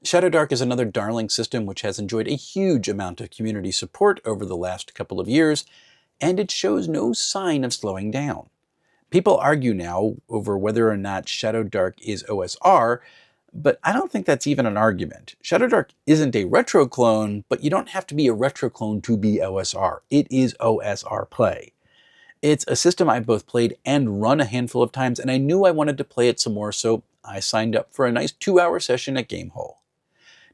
Shadowdark is another darling system which has enjoyed a huge amount of community support over the last couple of years, and it shows no sign of slowing down. People argue now over whether or not Shadowdark is OSR, but I don't think that's even an argument. Shadowdark isn't a retro clone, but you don't have to be a retro clone to be OSR. It is OSR play. It's a system I've both played and run a handful of times, and I knew I wanted to play it some more, so I signed up for a nice 2-hour session at Gamehole.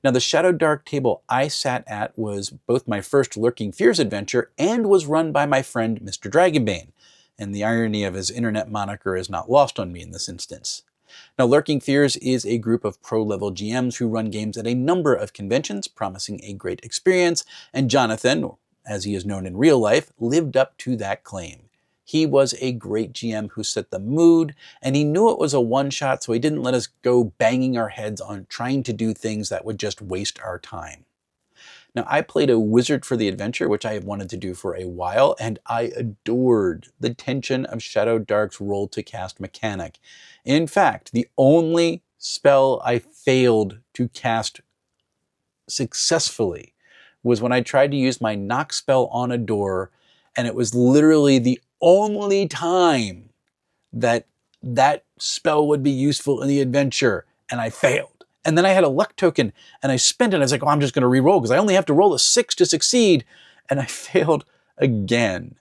Now, the Shadowdark table I sat at was both my first Lurking Fears adventure and was run by my friend Mr. Dragonbane, and the irony of his internet moniker is not lost on me in this instance. Now, Lurking Fears is a group of pro-level GMs who run games at a number of conventions, promising a great experience, and Jonathan, as he is known in real life, lived up to that claim. He was a great GM who set the mood, and he knew it was a one-shot, so he didn't let us go banging our heads on trying to do things that would just waste our time. Now, I played a wizard for the adventure, which I have wanted to do for a while, and I adored the tension of Shadowdark's roll-to-cast mechanic. In fact, the only spell I failed to cast successfully was when I tried to use my knock spell on a door, and it was literally the only time that that spell would be useful in the adventure, and I failed. And then I had a luck token, and I spent it, and I was like, oh, I'm just going to re-roll, because I only have to roll a 6 to succeed, and I failed again.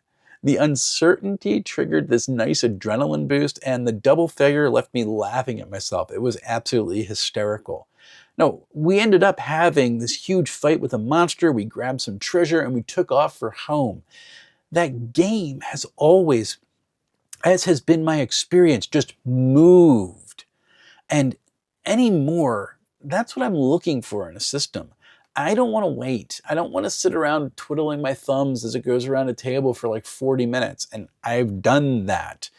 The uncertainty triggered this nice adrenaline boost, and the double failure left me laughing at myself. It was absolutely hysterical. No, we ended up having this huge fight with a monster, we grabbed some treasure, and we took off for home. That game has always, as has been my experience, just moved. And anymore, that's what I'm looking for in a system. I don't want to wait. I don't want to sit around twiddling my thumbs as it goes around a table for like 40 minutes. And I've done that.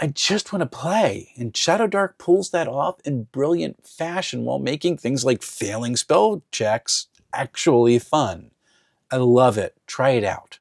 I just want to play. And Shadowdark pulls that off in brilliant fashion while making things like failing spell checks actually fun. I love it. Try it out.